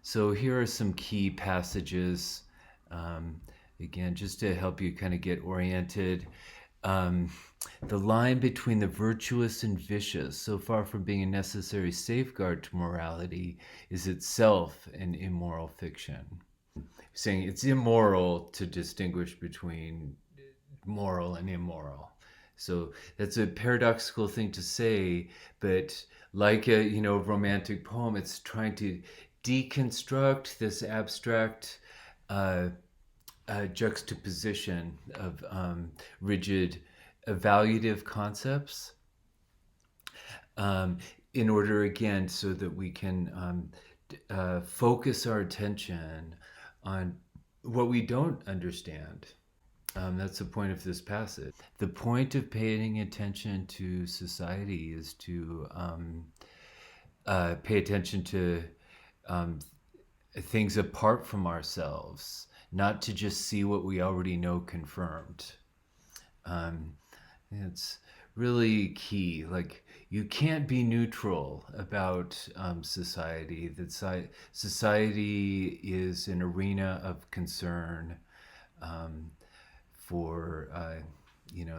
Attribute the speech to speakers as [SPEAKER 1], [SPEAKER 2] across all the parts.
[SPEAKER 1] So here are some key passages, um, again, just to help you kind of get oriented. Um, the line between the virtuous and vicious, so far from being a necessary safeguard to morality, is itself an immoral fiction. Saying it's immoral to distinguish between moral and immoral. So that's a paradoxical thing to say, but like a romantic poem, it's trying to deconstruct this abstract uh, juxtaposition of rigid evaluative concepts, um, in order again so that we can focus our attention on what we don't understand. That's the point of this passage. The point of paying attention to society is to pay attention to um, things apart from ourselves, not to just see what we already know confirmed. Um, it's really key. Like, you can't be neutral about society. That society is an arena of concern. Um, for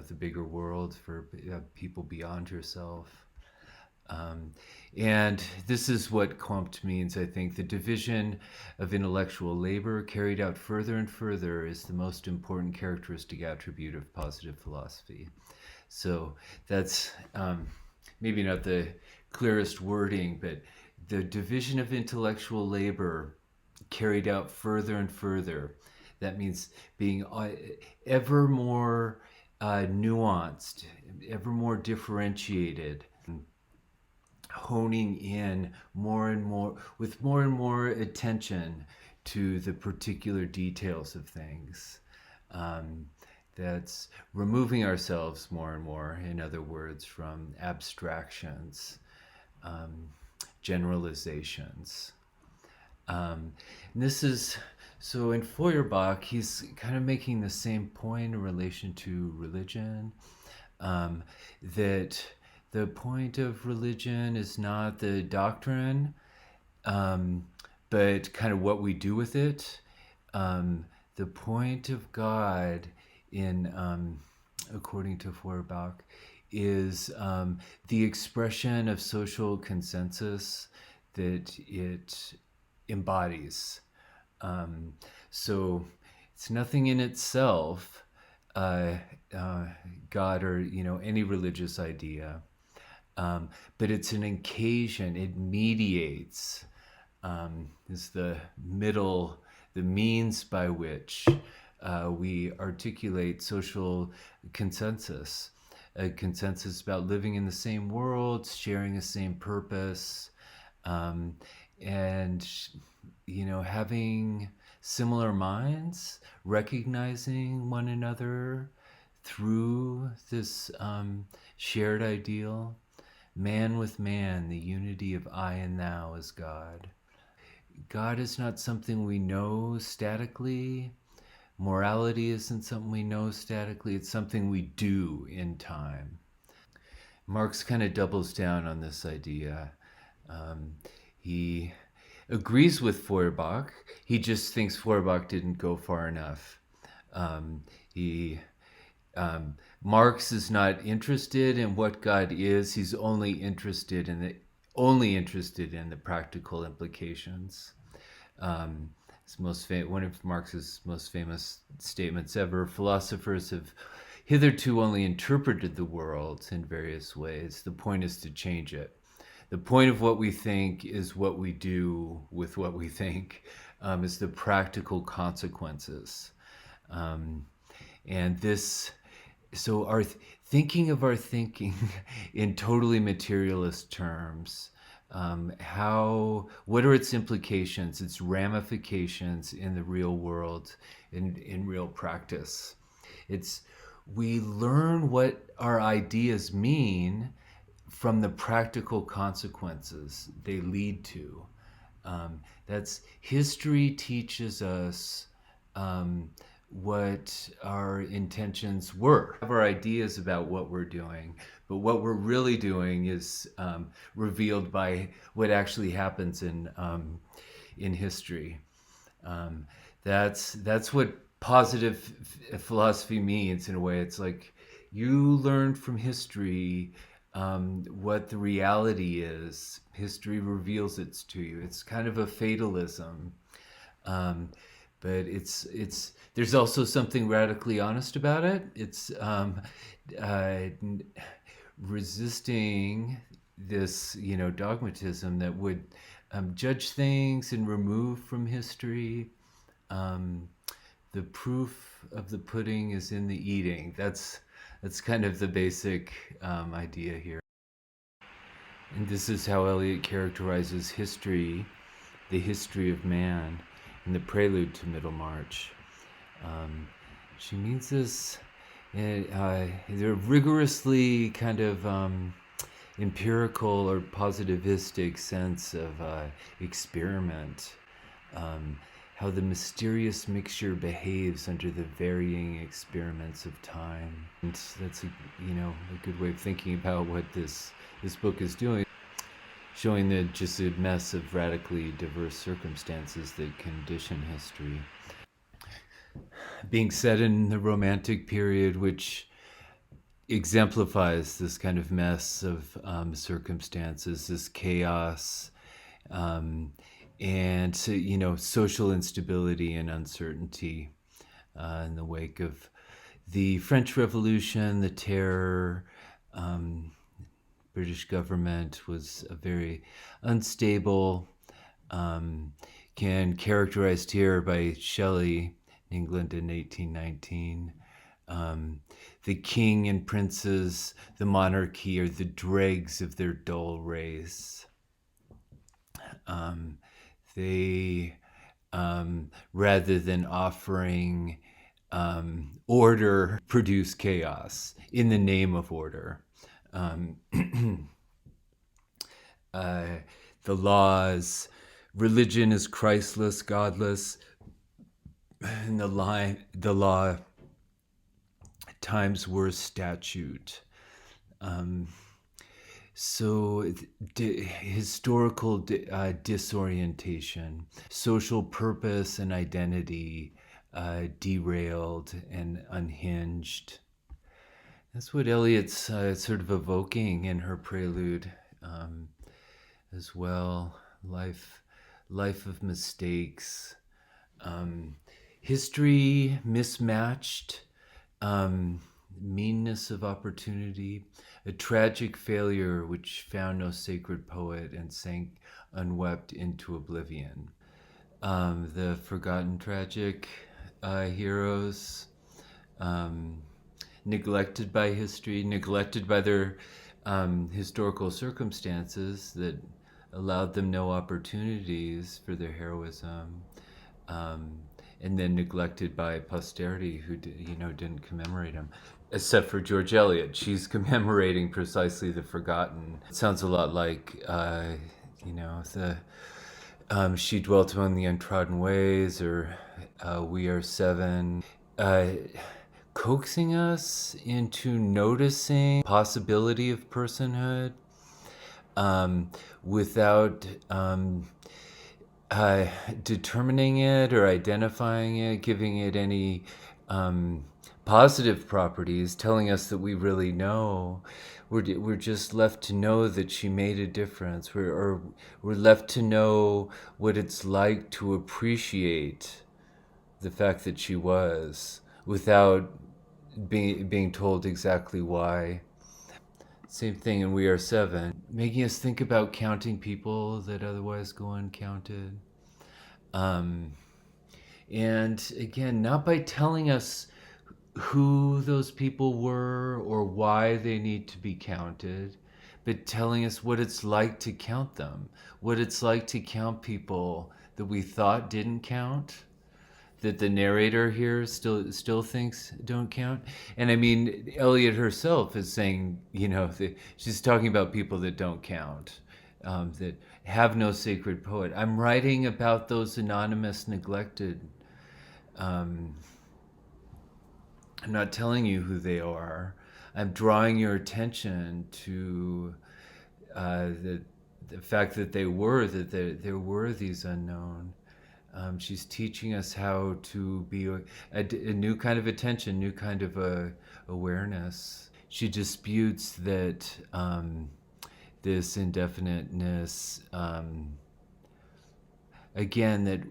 [SPEAKER 1] the bigger world, for people beyond yourself. And this is what Comte means, I think. The division of intellectual labor carried out further and further is the most important characteristic attribute of positive philosophy. So that's maybe not the clearest wording, but the division of intellectual labor carried out further and further. That means being ever more nuanced, ever more differentiated, honing in more and more, with more and more attention to the particular details of things. That's removing ourselves more and more, in other words, from abstractions, generalizations. And this is, so in Feuerbach, he's kind of making the same point in relation to religion, that the point of religion is not the doctrine, but kind of what we do with it. The point of God, in according to Feuerbach, is the expression of social consensus that it embodies. So it's nothing in itself, God or any religious idea, but it's an occasion. It mediates. Is the means by which we articulate social consensus, a consensus about living in the same world, sharing the same purpose, and having similar minds, recognizing one another through this shared ideal. Man with man, the unity of I and thou as God. God is not something we know statically. Morality isn't something we know statically. It's something we do in time. Marx kind of doubles down on this idea. He agrees with Feuerbach. He just thinks Feuerbach didn't go far enough. Marx is not interested in what God is. He's only interested in the practical implications. One of Marx's most famous statements ever: philosophers have hitherto only interpreted the world in various ways. The point is to change it. The point of what we think is what we do with what we think, is the practical consequences. And this, so our thinking of our thinking in totally materialist terms, what are its implications, its ramifications in the real world, in real practice? We learn what our ideas mean from the practical consequences they lead to. That's history teaches us what our intentions were, our ideas about what we're doing, but what we're really doing is revealed by what actually happens in history. Um, that's what positive philosophy means in a way. It's like you learn from history what the reality is. History reveals it to you. It's kind of a fatalism, um, but it's there's also something radically honest about it. It's uh, resisting this, dogmatism that would judge things and remove from history. Um, the proof of the pudding is in the eating. That's kind of the basic idea here. And this is how Eliot characterizes history, the history of man, in the Prelude to Middlemarch. Um, she means this. They're rigorously kind of empirical or positivistic sense of experiment, um, how the mysterious mixture behaves under the varying experiments of time. And that's a good way of thinking about what this book is doing, showing that just a mess of radically diverse circumstances that condition history. Being set in the Romantic period, which exemplifies this kind of mess of circumstances, this chaos, um, and social instability and uncertainty in the wake of the French Revolution, the Terror. British government was a very unstable, characterized here by Shelley, England in 1819. The king and princes, the monarchy, are the dregs of their dull race. They, rather than offering order, produce chaos in the name of order. Um, the laws, religion is Christless, godless, and the law, time's worst statute. So historical disorientation, social purpose and identity derailed and unhinged. That's what Eliot's sort of evoking in her Prelude as well. Life of mistakes, history mismatched, meanness of opportunity, a tragic failure which found no sacred poet and sank unwept into oblivion. The forgotten tragic heroes, neglected by history, neglected by their historical circumstances that allowed them no opportunities for their heroism, and then neglected by posterity who didn't commemorate them, except for George Eliot. She's commemorating precisely the forgotten. It sounds a lot like the She Dwelt Among the Untrodden Ways, or We Are Seven, coaxing us into noticing possibility of personhood without determining it or identifying it, giving it any positive properties, telling us that we really know. We're just left to know that she made a difference. We're left to know what it's like to appreciate the fact that she was, without being told exactly why. Same thing in We Are Seven, making us think about counting people that otherwise go uncounted. Um, and again, not by telling us who those people were or why they need to be counted, but telling us what it's like to count them, what it's like to count people that we thought didn't count, that the narrator here still thinks don't count. And I mean, Eliot herself is saying, that she's talking about people that don't count, that have no sacred poet. I'm writing about those anonymous, neglected. I'm not telling you who they are. I'm drawing your attention to the the fact that there were these unknown. She's teaching us how to be a new kind of attention, new kind of awareness. She disputes that this indefiniteness, again, that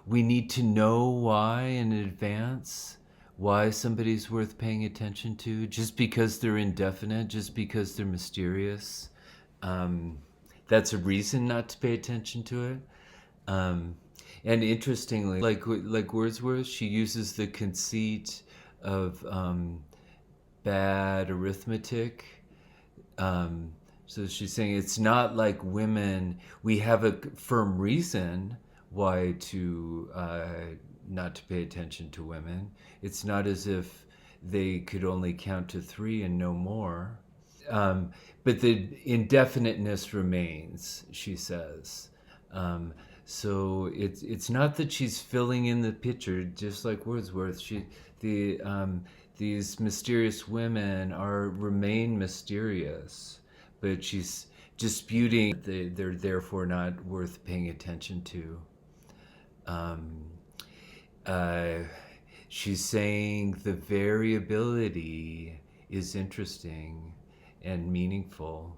[SPEAKER 1] we need to know why in advance, why somebody's worth paying attention to, just because they're indefinite, just because they're mysterious. Um, that's a reason not to pay attention to it. Um, and interestingly, like Wordsworth, she uses the conceit of bad arithmetic. So she's saying it's not like women. We have a firm reason why to not to pay attention to women. It's not as if they could only count to three and no more. Um, but the indefiniteness remains, she says. Um, so it's not that she's filling in the picture, just like Wordsworth. The these mysterious women remain mysterious, but she's disputing that they're therefore not worth paying attention to. Um, uh, she's saying the variability is interesting and meaningful.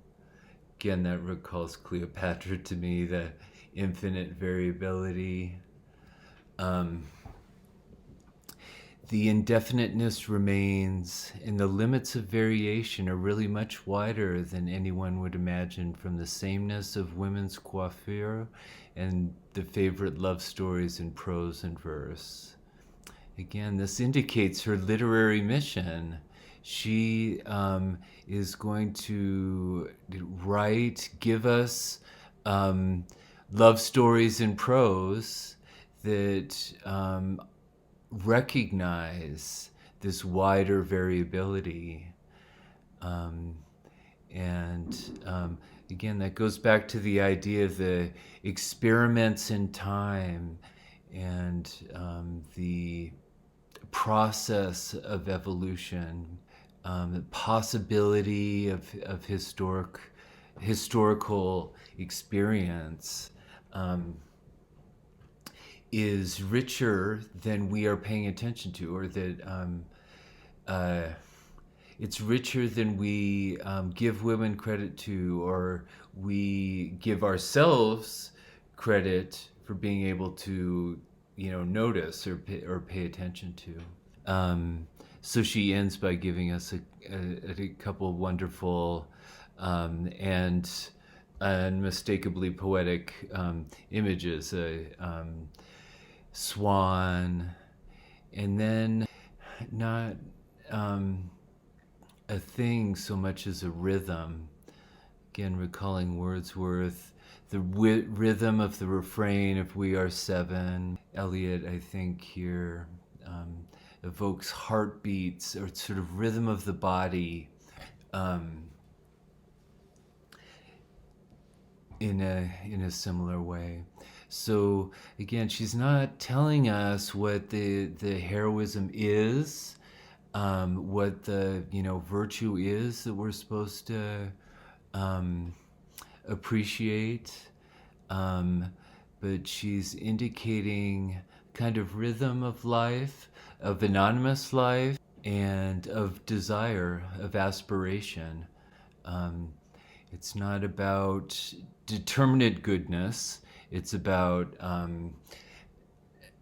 [SPEAKER 1] Again, that recalls Cleopatra to me, the infinite variability. Um, the indefiniteness remains, and the limits of variation are really much wider than anyone would imagine, from the sameness of women's coiffure and the favorite love stories in prose and verse. Again, this indicates her literary mission. She is going to give us love stories in prose that recognize this wider variability. Um, and again, that goes back to the idea of the experiments in time and the process of evolution, the possibility of historical experience is richer than we are paying attention to, or that uh, it's richer than we give women credit to, or we give ourselves credit for being able to, notice or pay attention to. So she ends by giving us a couple of wonderful and unmistakably poetic images. A swan, and then not a thing so much as a rhythm. Again, recalling Wordsworth, the rhythm of the refrain of "We Are Seven." Eliot, I think, here evokes heartbeats, or sort of rhythm of the body, in a similar way. So again, she's not telling us what the heroism is, what the virtue is that we're supposed to appreciate, but she's indicating kind of rhythm of life, of anonymous life, and of desire, of aspiration. It's not about determinate goodness. It's about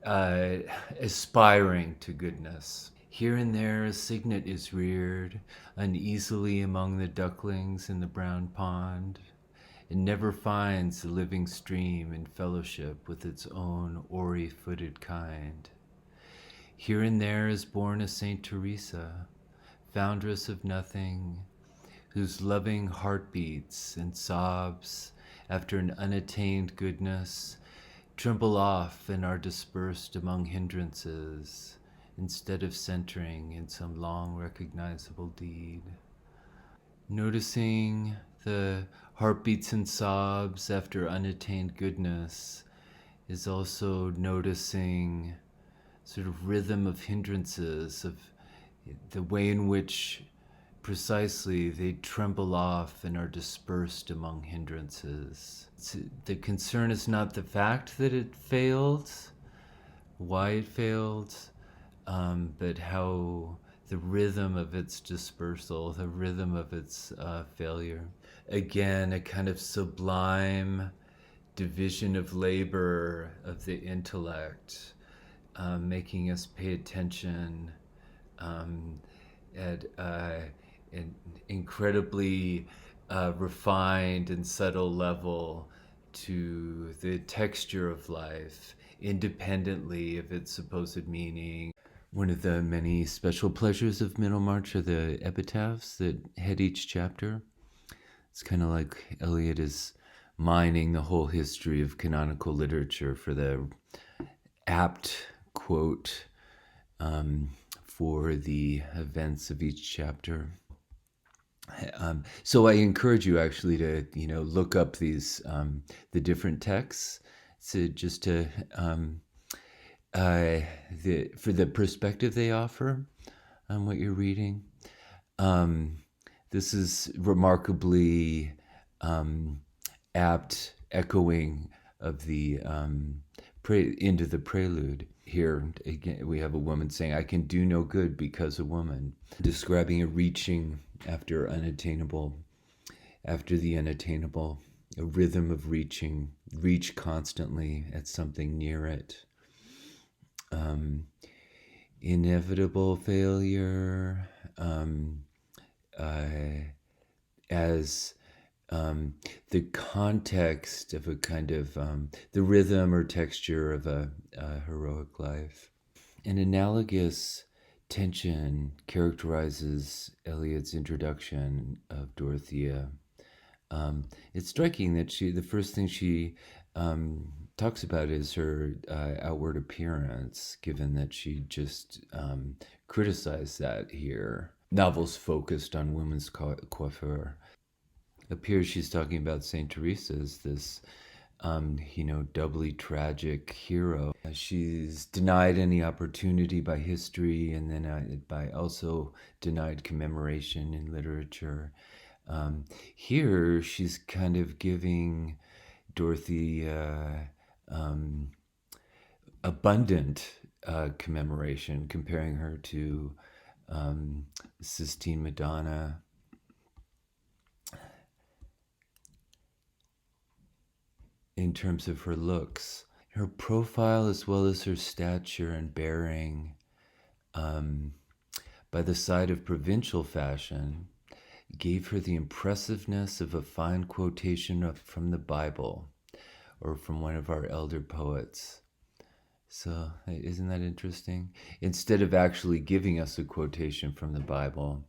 [SPEAKER 1] aspiring to goodness. Here and there a cygnet is reared uneasily among the ducklings in the brown pond. It never finds the living stream in fellowship with its own oary-footed kind. Here and there is born a Saint Teresa, foundress of nothing, whose loving heartbeats and sobs after an unattained goodness tremble off and are dispersed among hindrances instead of centering in some long recognizable deed. Noticing the heartbeats and sobs after unattained goodness is also noticing sort of rhythm of hindrances, of the way in which Precisely, they tremble off and are dispersed among hindrances. The concern is not the fact that it failed, why it failed, but how the rhythm of its dispersal, the rhythm of its failure. Again, a kind of sublime division of labor of the intellect, making us pay attention um, at an incredibly refined and subtle level to the texture of life, independently of its supposed meaning. One of the many special pleasures of Middlemarch are the epitaphs that head each chapter. It's kind of like Eliot is mining the whole history of canonical literature for the apt quote for the events of each chapter. So I encourage you actually to look up these the different texts, so just to for the perspective they offer on what you're reading. This is remarkably apt echoing of the into the prelude. Here again, we have a woman saying, "I can do no good because a woman," describing a reaching after the unattainable, a rhythm of reaching, reach constantly at something near it. Inevitable failure, as the context of a kind of the rhythm or texture of a heroic life. An analogous tension characterizes Eliot's introduction of Dorothea. It's striking that the first thing she talks about is her outward appearance, given that she just criticized that here. Novels focused on women's coiffure. Appears she's talking about Saint Teresa as this doubly tragic hero. She's denied any opportunity by history, and then by also denied commemoration in literature. Here, she's kind of giving Dorothy abundant commemoration, comparing her to Sistine Madonna. In terms of her looks, her profile as well as her stature and bearing, by the side of provincial fashion, gave her the impressiveness of a fine quotation from the Bible or from one of our elder poets. So, isn't that interesting? Instead of actually giving us a quotation from the Bible,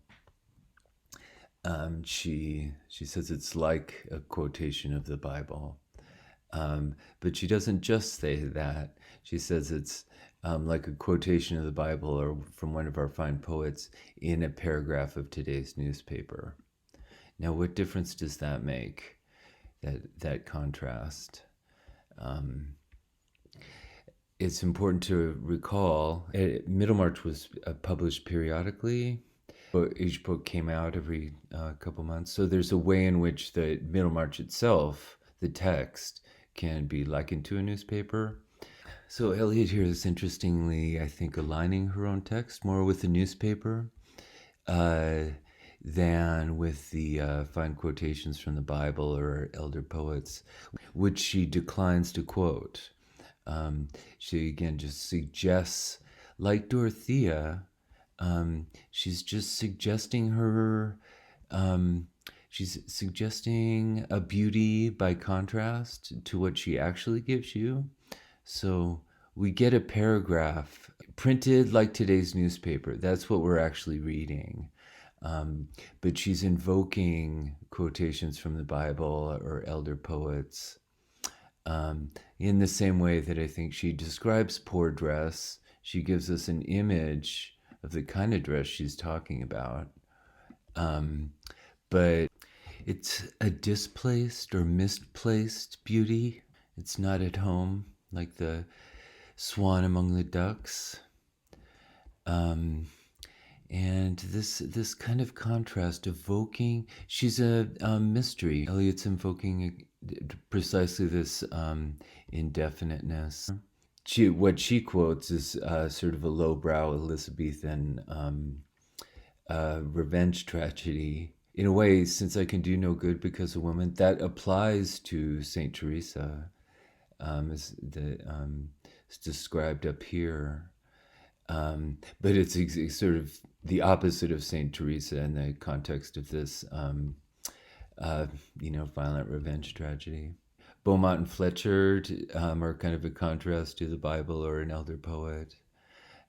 [SPEAKER 1] she says it's like a quotation of the Bible. But she doesn't just say that. She says it's like a quotation of the Bible or from one of our fine poets in a paragraph of today's newspaper. Now, what difference does that make, that contrast? It's important to recall, Middlemarch was published periodically. Each book came out every couple months. So there's a way in which the Middlemarch itself, the text, can be likened to a newspaper. So Eliot here is interestingly, I think, aligning her own text more with the newspaper than with the fine quotations from the Bible or elder poets, which she declines to quote. She again just suggests, like Dorothea, she's just suggesting her. She's suggesting a beauty by contrast to what she actually gives you. So we get a paragraph printed like today's newspaper. That's what we're actually reading. But she's invoking quotations from the Bible or elder poets in the same way that I think she describes poor dress. She gives us an image of the kind of dress she's talking about. But it's a displaced or misplaced beauty. It's not at home, like the swan among the ducks. And this kind of contrast evoking, she's a mystery. Eliot's invoking precisely this indefiniteness. What she quotes is sort of a lowbrow Elizabethan revenge tragedy. In a way, since I can do no good because a woman, that applies to Saint Teresa, as is described up here. But it's sort of the opposite of Saint Teresa in the context of this, violent revenge tragedy. Beaumont and Fletcher are kind of a contrast to the Bible or an elder poet.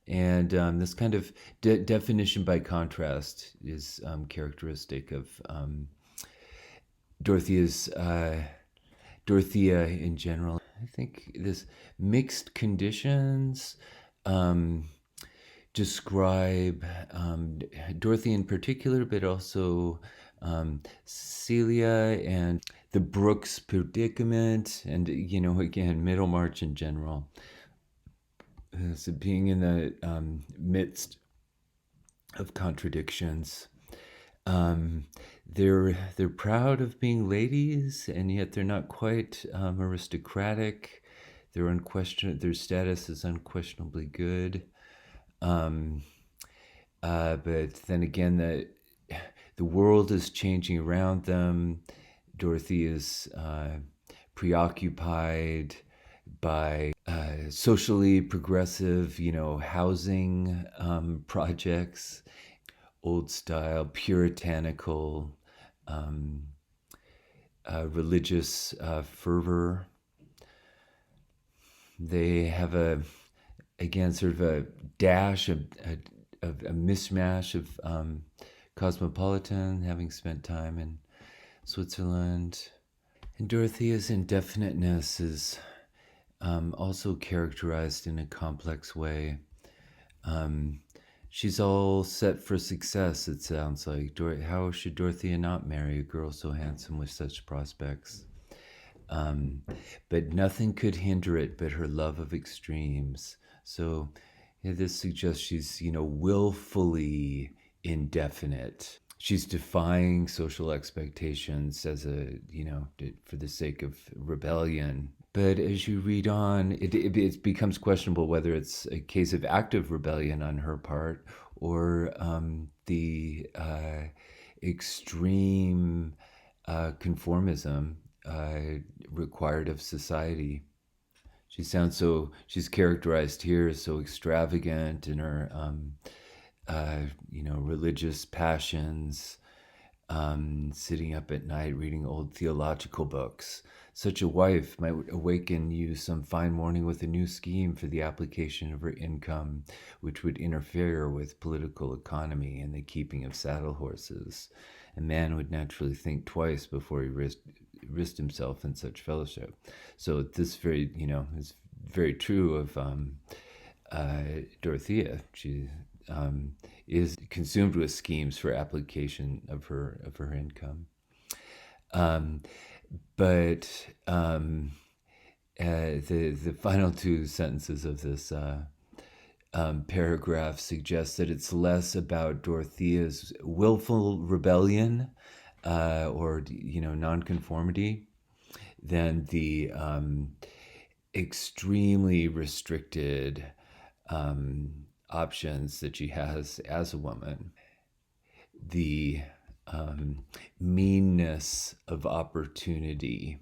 [SPEAKER 1] And this kind of definition by contrast is characteristic of Dorothea's Dorothea in general. I think this mixed conditions describe Dorothy in particular, but also Celia and the Brooks predicament, and again Middlemarch in general. So being in the midst of contradictions. They're proud of being ladies, and yet they're not quite aristocratic. Their status is unquestionably good. But then again, the world is changing around them. Dorothy is preoccupied by socially progressive, housing projects, old style, puritanical, religious fervor. They have sort of a dash, a mishmash of cosmopolitan, having spent time in Switzerland. And Dorothea's indefiniteness is also characterized in a complex way. She's all set for success, it sounds like. How should Dorothea not marry a girl so handsome with such prospects? But nothing could hinder it but her love of extremes. So this suggests she's, willfully indefinite. She's defying social expectations as for the sake of rebellion. But as you read on, it becomes questionable whether it's a case of active rebellion on her part or the extreme conformism required of society. She's characterized here as so extravagant in her, religious passions, sitting up at night reading old theological books. Such a wife might awaken you some fine morning with a new scheme for the application of her income, which would interfere with political economy and the keeping of saddle horses. A man would naturally think twice before he risked himself in such fellowship. So this is very true of Dorothea. She is consumed with schemes for application of her income. But the final two sentences of this paragraph suggest that it's less about Dorothea's willful rebellion or nonconformity than the extremely restricted options that she has as a woman. The meanness of opportunity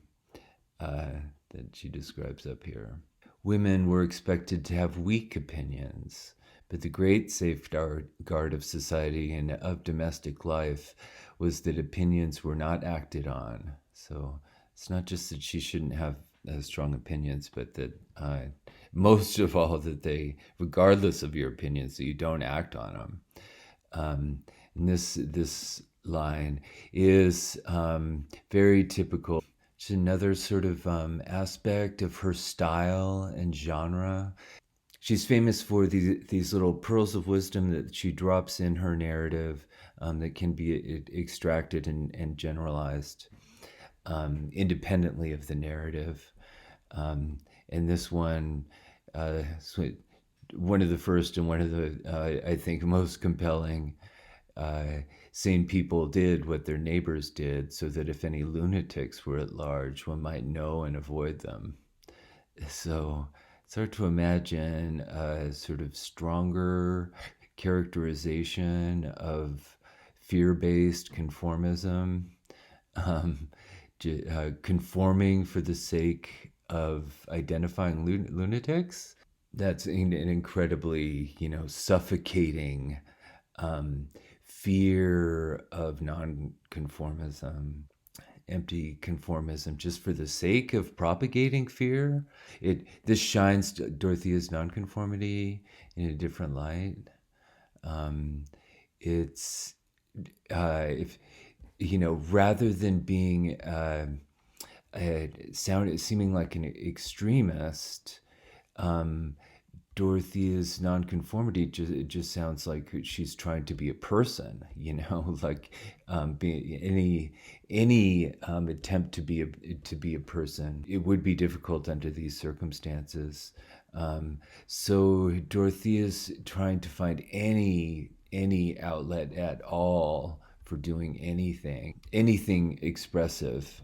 [SPEAKER 1] that she describes up here. Women were expected to have weak opinions, but the great safeguard of society and of domestic life was that opinions were not acted on. So it's not just that she shouldn't have strong opinions, but that most of all that they, regardless of your opinions, that you don't act on them. And this line is very typical. It's another sort of aspect of her style and genre. She's famous for these little pearls of wisdom that she drops in her narrative that can be extracted and generalized independently of the narrative. And this one one of the first and one of the I think most compelling uh, sane people did what their neighbors did, so that if any lunatics were at large, one might know and avoid them. So it's hard to imagine a sort of stronger characterization of fear-based conformism, um, conforming for the sake of identifying lunatics. That's an incredibly, suffocating um, fear of nonconformism, empty conformism, just for the sake of propagating fear. This shines Dorothea's nonconformity in a different light. Um, it's if rather than being seeming like an extremist, um, Dorothea's nonconformity just sounds like she's trying to be a person, like be any attempt to be a person. It would be difficult under these circumstances. So Dorothea's trying to find any outlet at all for doing anything expressive.